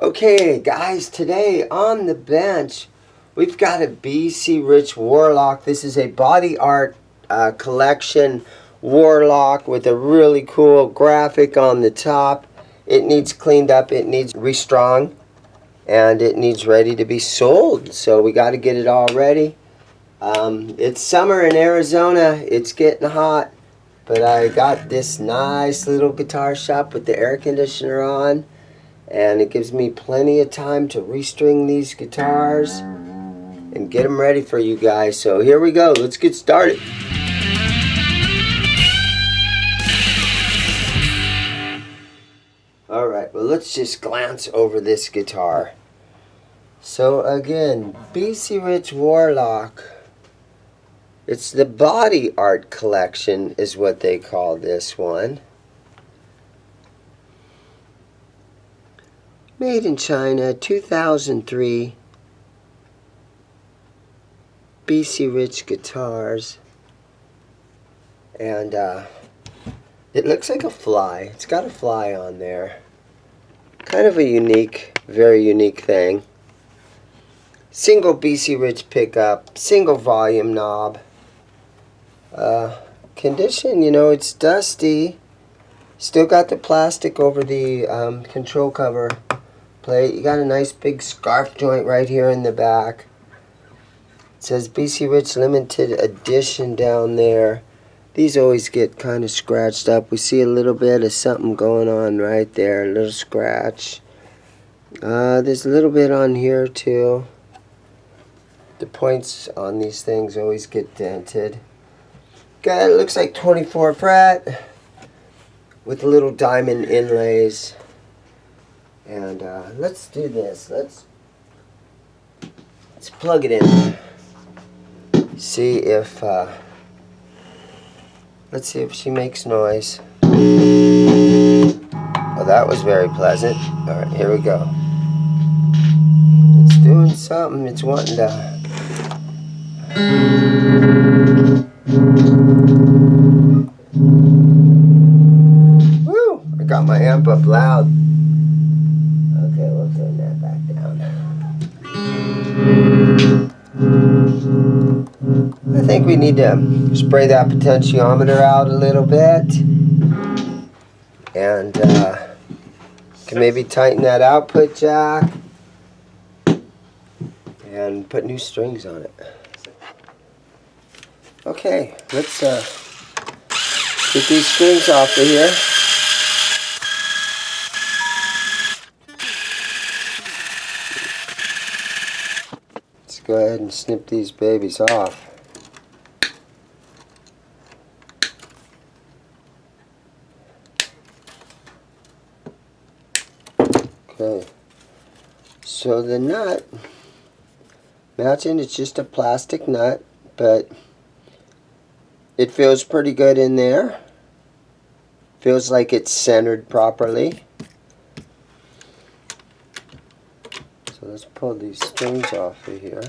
Okay guys, today on the bench we've got a BC Rich Warlock. This is a body art collection Warlock with a really cool graphic on the top. It needs cleaned up, it needs restrung, and it needs ready to be sold. So we got to get it all ready. It's summer in Arizona, it's getting hot, but I got this nice little guitar shop with the air conditioner on. And it gives me plenty of time to restring these guitars and get them ready for you guys. So here we go. Let's get started. Alright, well let's just glance over this guitar. So again, BC Rich Warlock. It's the body art collection is what they call this one. Made in China, 2003, BC Rich guitars, and it looks like a fly. It's got a fly on there. Kind of a unique, very unique thing. Single BC Rich pickup, single volume knob. Condition, you know, it's dusty. Still got the plastic over the control cover plate. You got a nice big scarf joint right here in the back. It says BC Rich Limited Edition down there. These always get kind of scratched up. We see a little bit of something going on right there, a little scratch. There's a little bit on here too. The points on these things always get dented. Got, it looks like 24 fret with little diamond inlays. And let's do this. Let's plug it in. See if let's see if she makes noise. Oh, that was very pleasant. All right, here we go. It's doing something. It's wanting to. Woo! I got my amp up loud. Okay, we'll turn that back down. I think we need to spray that potentiometer out a little bit. And can maybe tighten that output jack. And put new strings on it. Okay, let's get these strings off of here. Go ahead and snip these babies off. Okay, so the nut matching, it's just a plastic nut, but it feels pretty good in there. Feels like it's centered properly. So let's pull these strings off of here.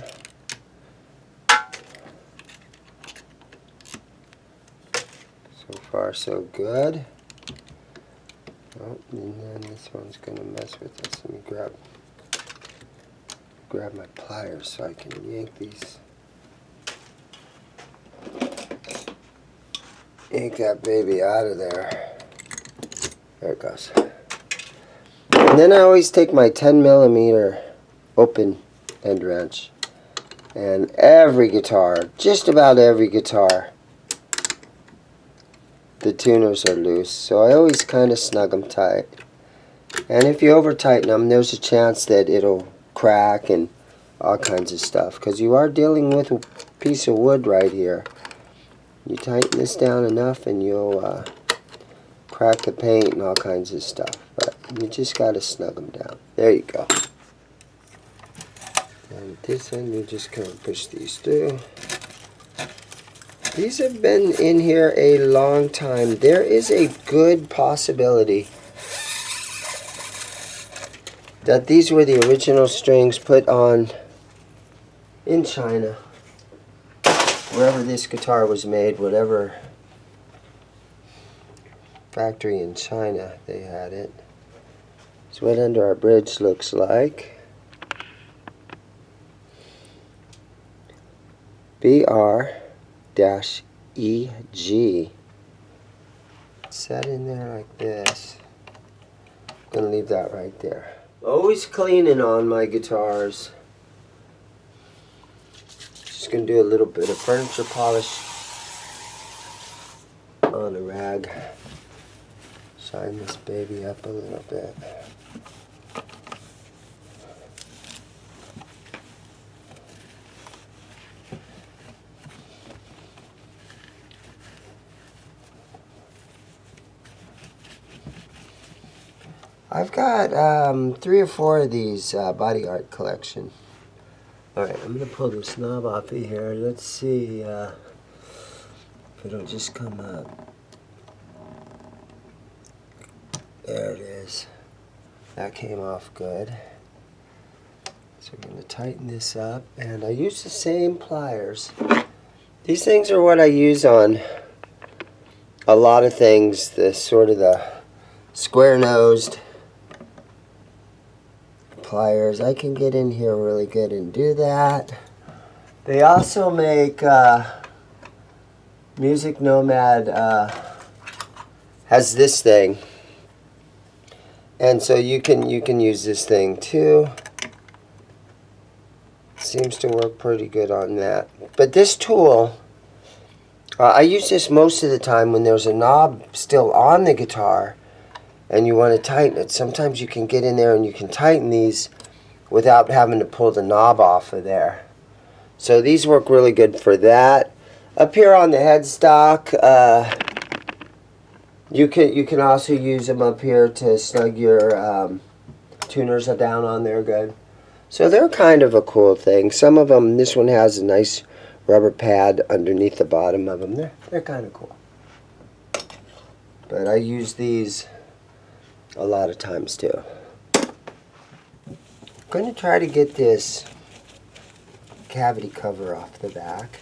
So far so good. Oh, and then this one's going to mess with this. Let me grab my pliers so I can yank these. Yank that baby out of there. There it goes. And then I always take my 10mm open end wrench, and every guitar, just about every guitar, the tuners are loose, so I always kind of snug them tight. And if you over tighten them, there's a chance that it'll crack and all kinds of stuff, because you are dealing with a piece of wood right here. You tighten this down enough and you'll crack the paint and all kinds of stuff, but you just got to snug them down. There you go. And at this end, you just kind of push these through. These have been in here a long time. There is a good possibility that these were the original strings put on in China. Wherever this guitar was made, whatever factory in China they had it. That's what under our bridge looks like. BR-EG. Set in there like this. I'm gonna leave that right there. Always cleaning on my guitars. Just gonna do a little bit of furniture polish on a rag. Shine this baby up a little bit. I've got 3 or 4 of these body art collection. Alright, I'm going to pull this knob off of here. Let's see if it'll just come up. There it is. That came off good. So we're going to tighten this up. And I use the same pliers. These things are what I use on a lot of things. The sort of the square-nosed pliers. I can get in here really good and do that. They also make Music Nomad has this thing, and so you can use this thing too. Seems to work pretty good on that. But this tool, I use this most of the time when there's a knob still on the guitar and you want to tighten it. Sometimes you can get in there and you can tighten these without having to pull the knob off of there. So these work really good for that. Up here on the headstock, you can also use them up here to snug your tuners down on there good. So they're kind of a cool thing. Some of them, this one has a nice rubber pad underneath the bottom of them. They're kind of cool. But I use these a lot of times too. I'm going to try to get this cavity cover off the back.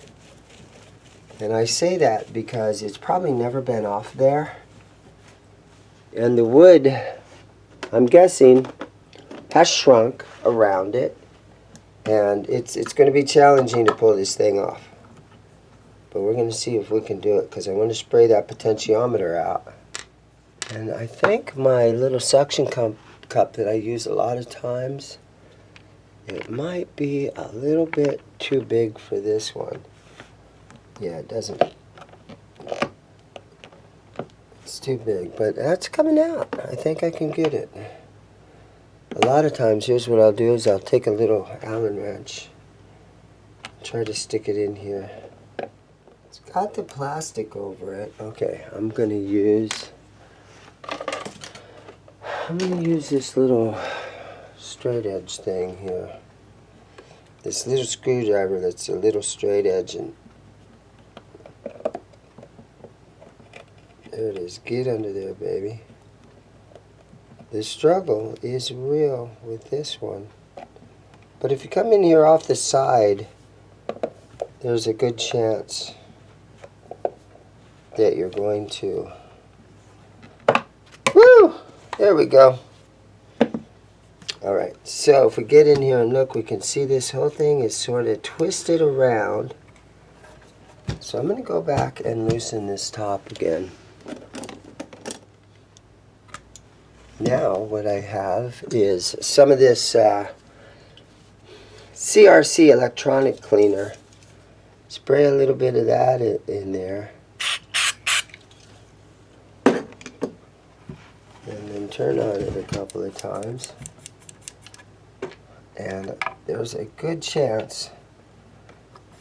And I say that because it's probably never been off there. And the wood, I'm guessing, has shrunk around it. And it's going to be challenging to pull this thing off. But we're going to see if we can do it because I want to spray that potentiometer out. And I think my little suction cup that I use a lot of times, it might be a little bit too big for this one. Yeah, it doesn't. It's too big, but that's coming out. I think I can get it. A lot of times, here's what I'll do is I'll take a little Allen wrench, try to stick it in here. It's got the plastic over it. Okay, I'm going to use this little straight edge thing here. This little screwdriver that's a little straight edge, and there it is. Get under there, baby. The struggle is real with this one. But if you come in here off the side, there's a good chance that you're going to... Woo! There we go. Alright, so if we get in here and look, we can see this whole thing is sort of twisted around. So I'm going to go back and loosen this top again. Now what I have is some of this CRC electronic cleaner. Spray a little bit of that in there. And then turn on it a couple of times. And there's a good chance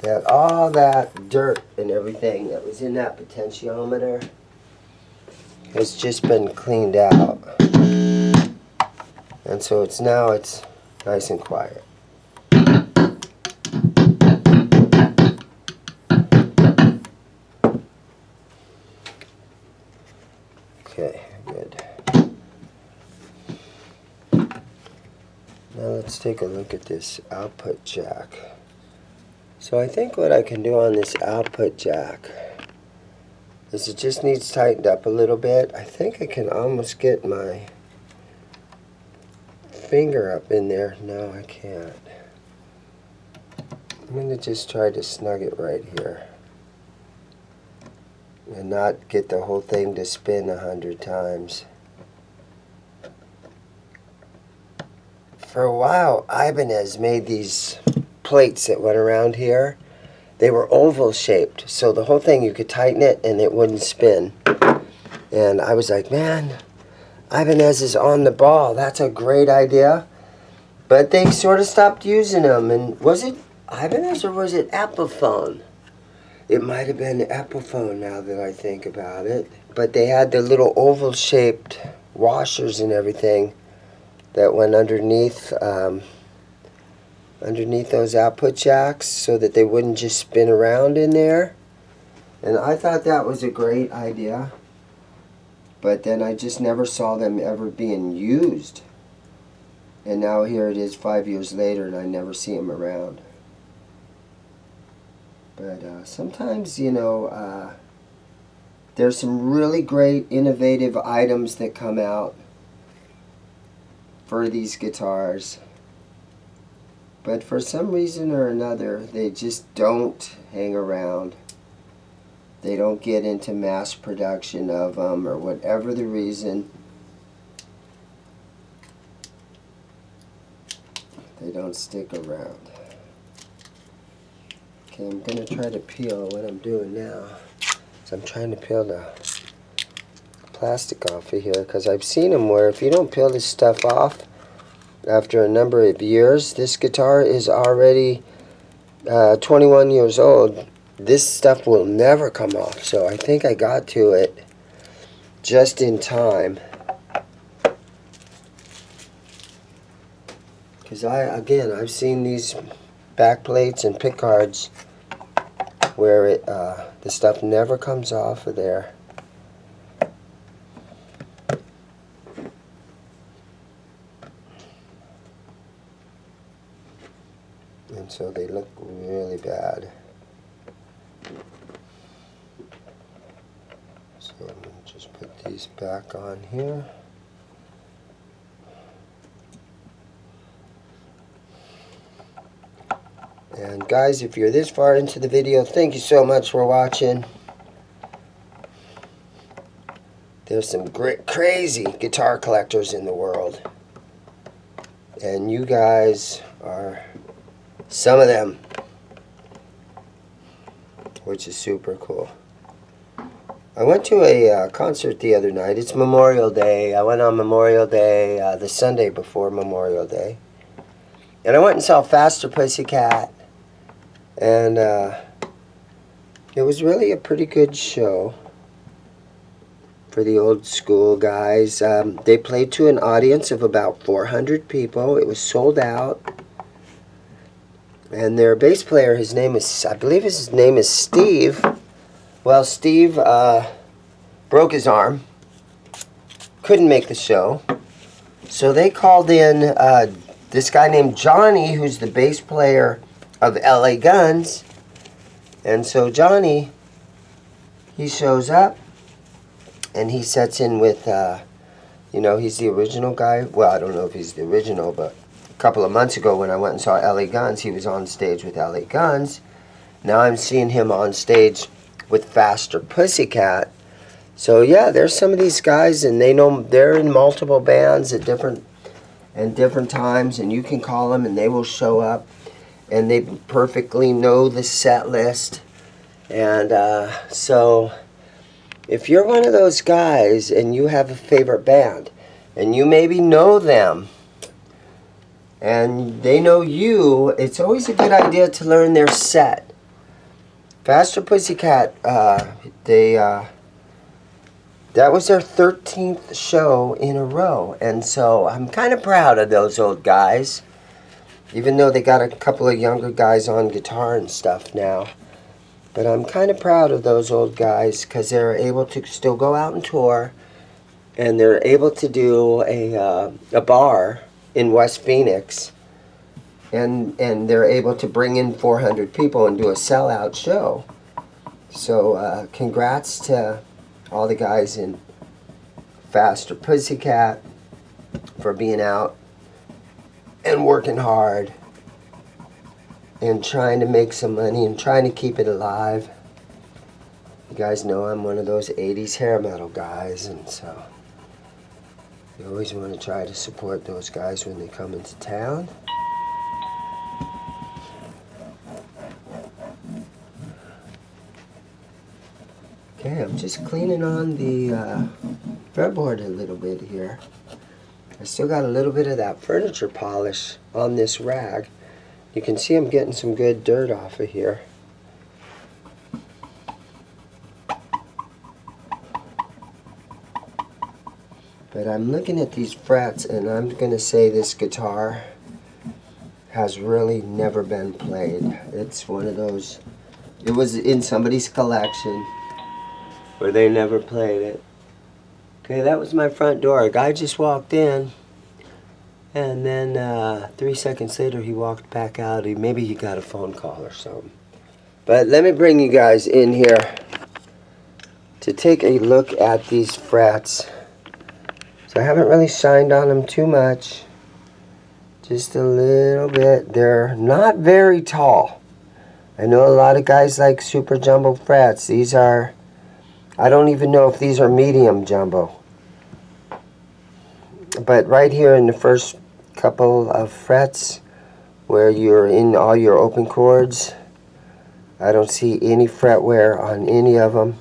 that all that dirt and everything that was in that potentiometer has just been cleaned out. And so it's nice and quiet. Okay, good. Now let's take a look at this output jack. So I think what I can do on this output jack is it just needs tightened up a little bit. I think I can almost get my finger up in there. No, I can't. I'm going to just try to snug it right here. And not get the whole thing to spin 100 times. For a while, Ibanez made these plates that went around here. They were oval shaped, so the whole thing you could tighten it and it wouldn't spin. And I was like, man, Ibanez is on the ball. That's a great idea. But they sort of stopped using them. And was it Ibanez or was it Epiphone? It might have been Epiphone now that I think about it. But they had the little oval shaped washers and everything that went underneath those output jacks so that they wouldn't just spin around in there. And I thought that was a great idea. But then I just never saw them ever being used. And now here it is 5 years later and I never see them around. But sometimes, you know, there's some really great innovative items that come out for these guitars. But for some reason or another, they just don't hang around. They don't get into mass production of them, or whatever the reason. They don't stick around. Okay, I'm going to try to peel what I'm doing now. So I'm trying to peel the plastic off of here, because I've seen them where if you don't peel this stuff off after a number of years, this guitar is already 21 years old. This stuff will never come off. So I think I got to it just in time. Because I've seen these back plates and pick guards where the stuff never comes off of there. And so they look really bad. So I'm going to just put these back on here. And guys, if you're this far into the video, thank you so much for watching. There's some great, crazy guitar collectors in the world. And you guys are some of them, which is super cool. I went to a concert the other night. It's Memorial Day. I went on Memorial Day, the Sunday before Memorial Day. And I went and saw Faster Pussycat. And it was really a pretty good show for the old school guys. They played to an audience of about 400 people. It was sold out. And their bass player, his name is, I believe his name is Steve. Well, Steve broke his arm. Couldn't make the show. So they called in this guy named Johnny, who's the bass player of LA Guns. And so Johnny, he shows up and he sets in with, you know, he's the original guy. Well, I don't know if he's the original, but a couple of months ago when I went and saw LA Guns, he was on stage with LA Guns. Now I'm seeing him on stage with Faster Pussycat. So yeah, there's some of these guys, and they know they're in multiple bands at different times, and you can call them and they will show up. And they perfectly know the set list. And so if you're one of those guys and you have a favorite band and you maybe know them and they know you, it's always a good idea to learn their set. Faster Pussycat, that was their 13th show in a row. And so I'm kind of proud of those old guys. Even though they got a couple of younger guys on guitar and stuff now. But I'm kind of proud of those old guys because they're able to still go out and tour. And they're able to do a bar in West Phoenix. And they're able to bring in 400 people and do a sellout show. So congrats to all the guys in Faster Pussycat for being out and working hard and trying to make some money and trying to keep it alive. You guys know I'm one of those 80s hair metal guys, and so you always want to try to support those guys when they come into town. Okay, I'm just cleaning on the fretboard a little bit here. I still got a little bit of that furniture polish on this rag. You can see I'm getting some good dirt off of here. But I'm looking at these frets, and I'm going to say this guitar has really never been played. It's one of those, it was in somebody's collection where they never played it. Okay, that was my front door. A guy just walked in, and then 3 seconds later he walked back out. Maybe he got a phone call or something. But let me bring you guys in here to take a look at these frets. So I haven't really shined on them too much. Just a little bit. They're not very tall. I know a lot of guys like super jumbo frets. These are, I don't even know if these are medium jumbo. But right here in the first couple of frets where you're in all your open chords, I don't see any fret wear on any of them.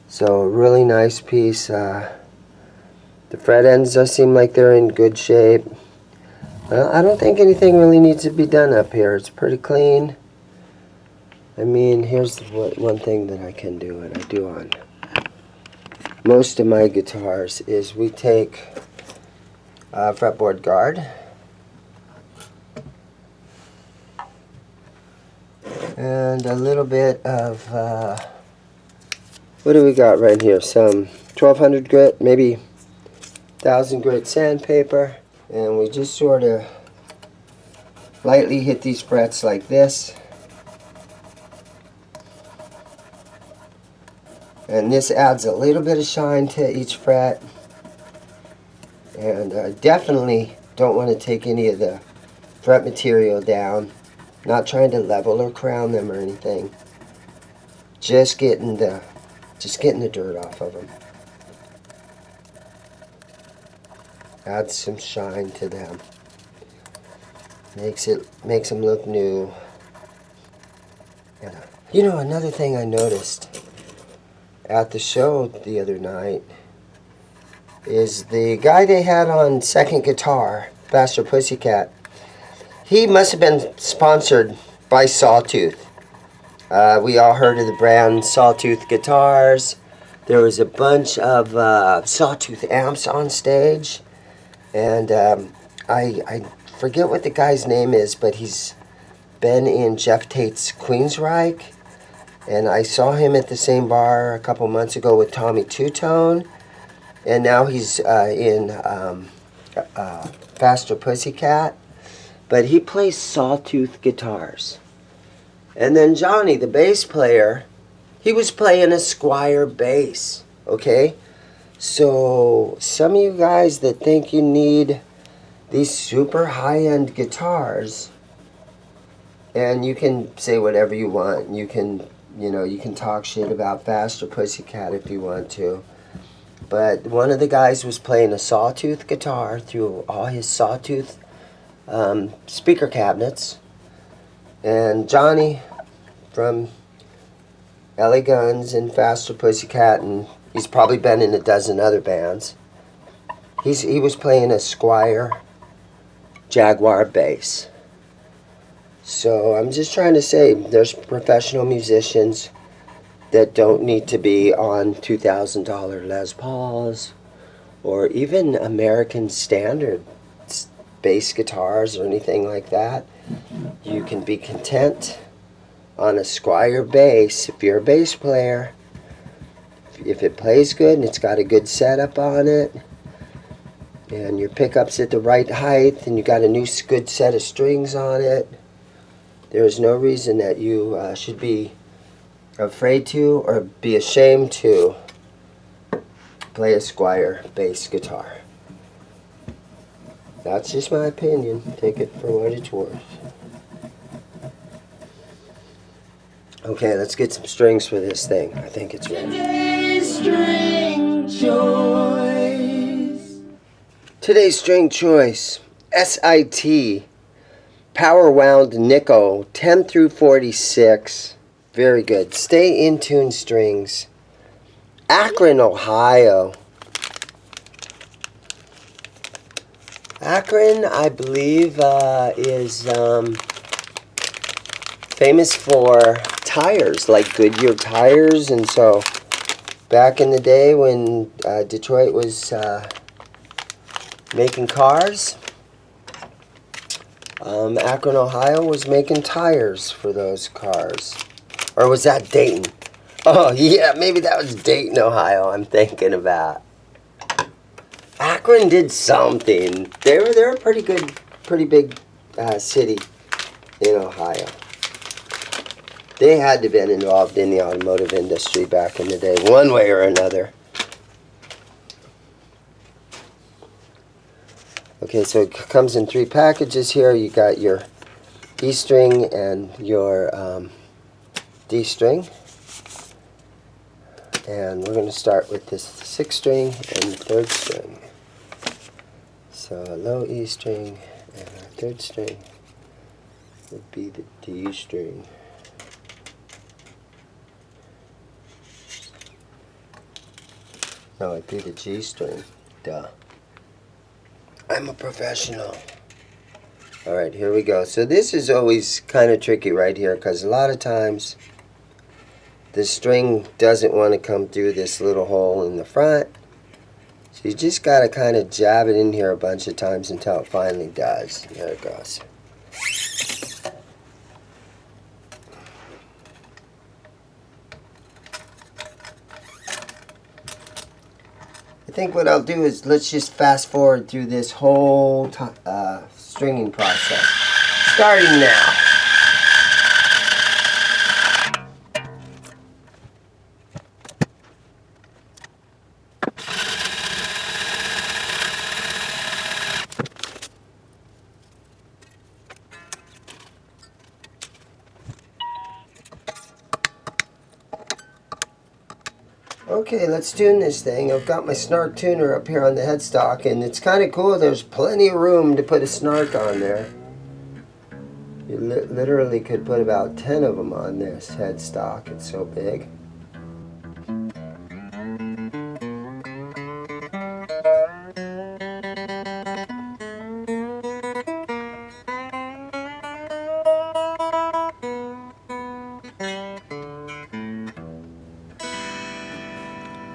So a really nice piece. The fret ends does seem like they're in good shape. I don't think anything really needs to be done up here. It's pretty clean. I mean, here's one thing that I can do, and I do on most of my guitars, is we take fretboard guard and a little bit of what do we got right here? Some 1200 grit, maybe 1000 grit sandpaper, and we just sort of lightly hit these frets like this. And this adds a little bit of shine to each fret. And definitely don't want to take any of the fret material down. Not trying to level or crown them or anything. Just getting the dirt off of them. Add some shine to them. Makes them look new. Yeah. You know, another thing I noticed at the show the other night is the guy they had on second guitar, Faster Pussycat. He must have been sponsored by Sawtooth. We all heard of the brand Sawtooth guitars. There was a bunch of Sawtooth amps on stage. And I forget what the guy's name is, but he's been in Jeff Tate's Queensryche. And I saw him at the same bar a couple months ago with Tommy Two-Tone. And now he's in Faster Pussycat. But he plays Sawtooth guitars. And then Johnny, the bass player, he was playing a Squier bass, okay? So some of you guys that think you need these super high-end guitars, and you can say whatever you want. You can, you can talk shit about Faster Pussycat if you want to. But one of the guys was playing a Sawtooth guitar through all his Sawtooth speaker cabinets. And Johnny from LA Guns and Faster Pussycat, and he's probably been in a dozen other bands. He was playing a Squier Jaguar bass. So I'm just trying to say, there's professional musicians that don't need to be on $2,000 Les Pauls or even American standard bass guitars or anything like that. You can be content on a Squier bass if you're a bass player. If it plays good and it's got a good setup on it, and your pickup's at the right height, and you got a new good set of strings on it, there's no reason that you should be afraid to or be ashamed to play a Squier bass guitar. That's just my opinion. Take it for what it's worth. Okay, let's get some strings for this thing. I think it's ready. Today's string choice. Today's string choice. SIT. Power wound nickel. 10 through 46. Very good. Stay in tune strings. Akron, Ohio. Akron, I believe, is famous for tires, like Goodyear tires. And so back in the day when Detroit was making cars, Akron, Ohio was making tires for those cars. Or was that Dayton? Oh, yeah, maybe that was Dayton, Ohio I'm thinking about. Akron did something. They're a pretty big city in Ohio. They had to have been involved in the automotive industry back in the day, one way or another. Okay, so it comes in 3 packages here. You got your E string and your D string. And we're going to start with this 6th string and the 3rd string. So a low E string and our 3rd string would be the D string. No, it'd be the G string. Duh. I'm a professional. Alright, here we go. So this is always kind of tricky right here because a lot of times the string doesn't want to come through this little hole in the front. So you just got to kind of jab it in here a bunch of times until it finally does. There it goes. I think what I'll do is let's just fast forward through this whole stringing process. Starting now. Okay, let's tune this thing. I've got my snark tuner up here on the headstock, and it's kind of cool. There's plenty of room to put a snark on there. You literally could put about 10 of them on this headstock. It's so big.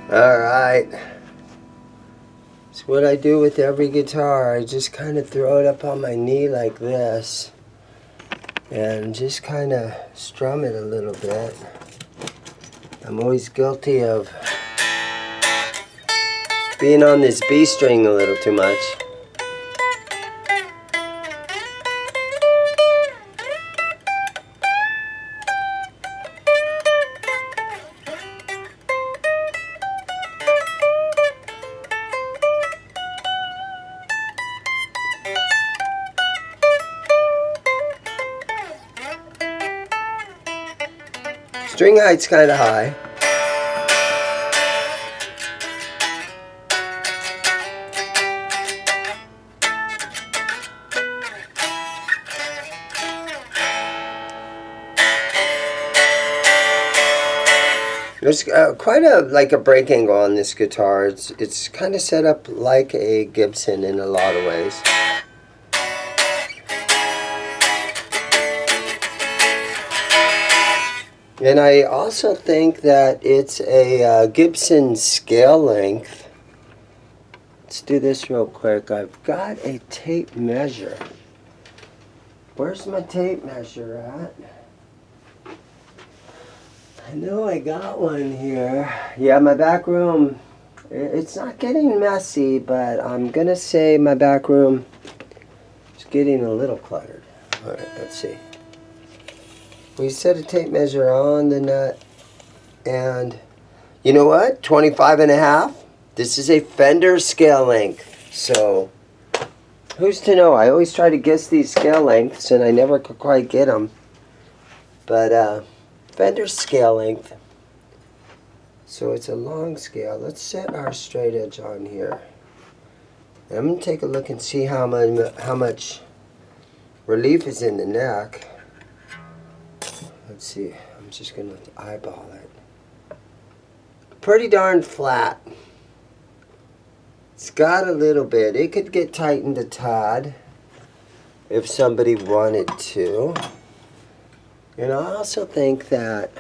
Alright, so what I do with every guitar, I just kind of throw it up on my knee like this and just kind of strum it a little bit. I'm always guilty of being on this B string a little too much. String height's kind of high. There's quite a break angle on this guitar. It's kind of set up like a Gibson in a lot of ways. And I also think that it's a Gibson scale length. Let's do this real quick. I've got a tape measure. Where's my tape measure at? I know I got one here. Yeah, my back room, it's not getting messy, but I'm going to say my back room is getting a little cluttered. All right, let's see. We set a tape measure on the nut, and you know what? 25 and a half. This is a Fender scale length. So Who's to know? I always try to guess these scale lengths and I never could quite get them. But Fender's scale length. So it's a long scale. Let's set our straight edge on here. And I'm going to take a look and see how much relief is in the neck. Let's see. I'm just going to eyeball it. Pretty darn flat. It's got a little bit. It could get tightened a tad if somebody wanted to. And I also think that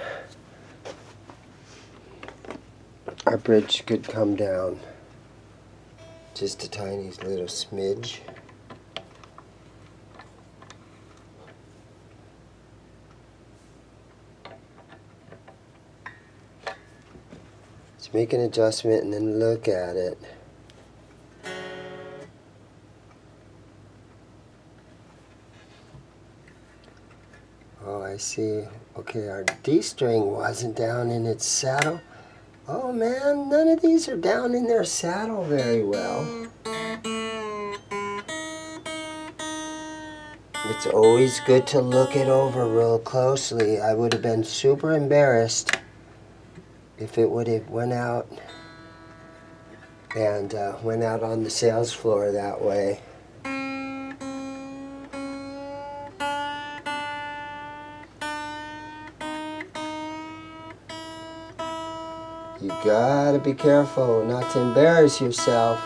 our bridge could come down just a tiny little smidge. Let's make an adjustment and then look at it. Oh, I see. Okay, our D string wasn't down in its saddle. Oh man, none of these are down in their saddle very well. It's always good to look it over real closely. I would have been super embarrassed if it would have went out and went out on the sales floor that way. You gotta be careful not to embarrass yourself,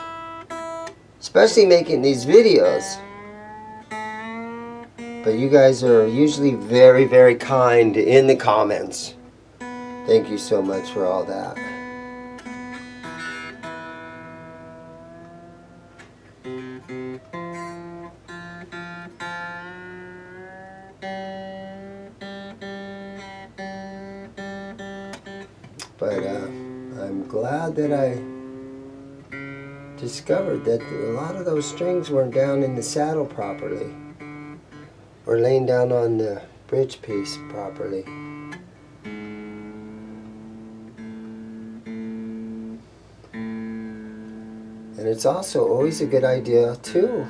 especially making these videos. But you guys are usually very, very kind in the comments. Thank you so much for all that. But I'm glad that I discovered that a lot of those strings weren't down in the saddle properly, or laying down on the bridge piece properly. And it's also always a good idea to,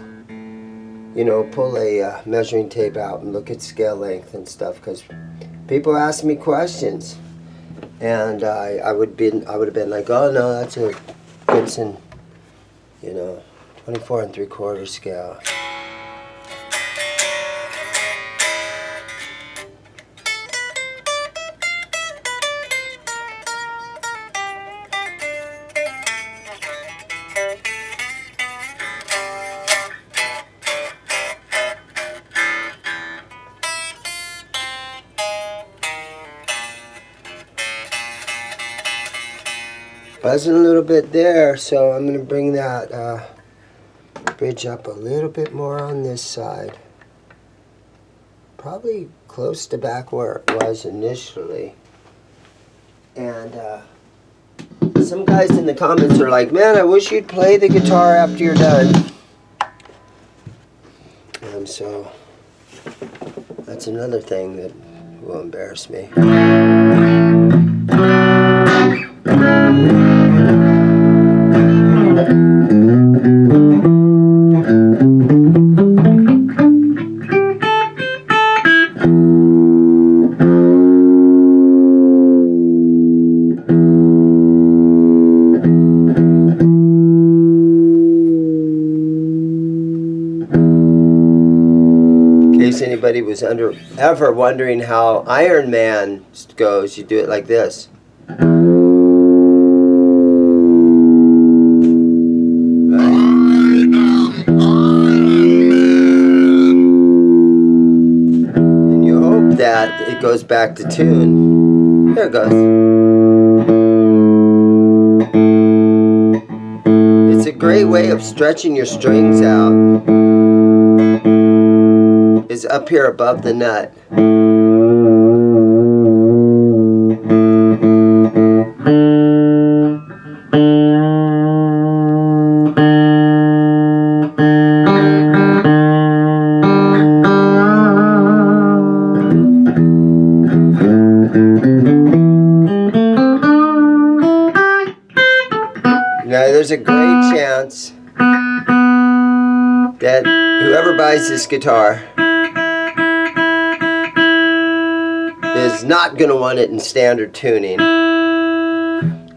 you know, pull a measuring tape out and look at scale length and stuff, because people ask me questions. And I would have been like, oh no, that's a Gibson, you know, 24 3/4 scale. Buzzing a little bit there, so I'm going to bring that bridge up a little bit more on this side. Probably close to back where it was initially. And some guys in the comments are like, man, I wish you'd play the guitar after you're done. And so that's another thing that will embarrass me. Anybody was ever wondering how Iron Man goes, you do it like this. Right? And you hope that it goes back to tune. There it goes. It's a great way of stretching your strings out. Is up here above the nut. Now there's a great chance that whoever buys this guitar is not going to want it in standard tuning.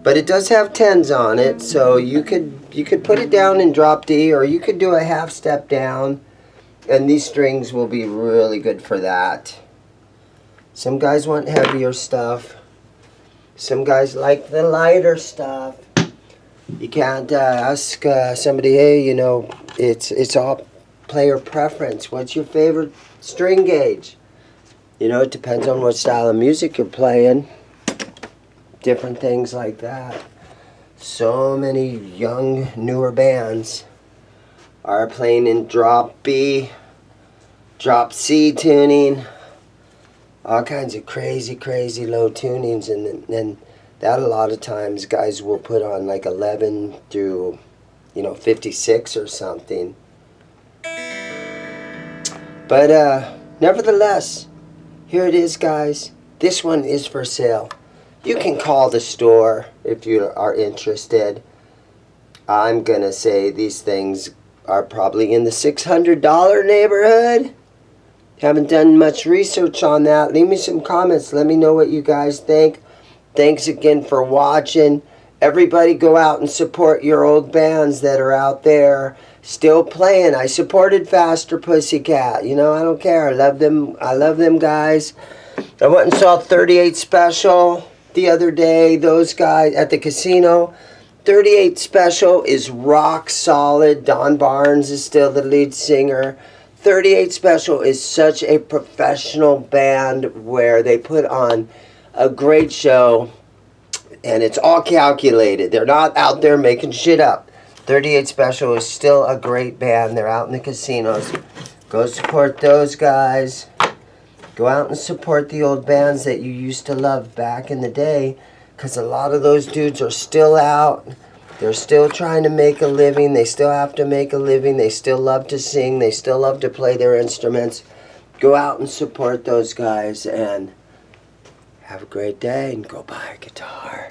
But it does have 10s on it, so you could put it down in drop D, or you could do a half step down, and these strings will be really good for that. Some guys want heavier stuff. Some guys like the lighter stuff. You can't ask somebody, hey, you know, it's all player preference. What's your favorite string gauge? You know, it depends on what style of music you're playing. Different things like that. So many young, newer bands are playing in drop B, drop C tuning, all kinds of crazy low tunings, and that a lot of times guys will put on like 11 through, you know, 56 or something. But nevertheless, here it is, guys. This one is for sale. You can call the store if you are interested. I'm gonna say these things are probably in the $600 neighborhood. Haven't done much research on that. Leave me some comments. Let me know what you guys think. Thanks again for watching. Everybody go out and support your old bands that are out there still playing. I supported Faster Pussycat. You know, I don't care. I love them. I love them guys. I went and saw 38 Special the other day. Those guys at the casino. 38 Special is rock solid. Don Barnes is still the lead singer. 38 Special is such a professional band where they put on a great show, and it's all calculated. They're not out there making shit up. 38 Special is still a great band. They're out in the casinos. Go support those guys. Go out and support the old bands that you used to love back in the day, because a lot of those dudes are still out. They're still trying to make a living. They still have to make a living. They still love to sing. They still love to play their instruments. Go out and support those guys, and have a great day, and go buy a guitar.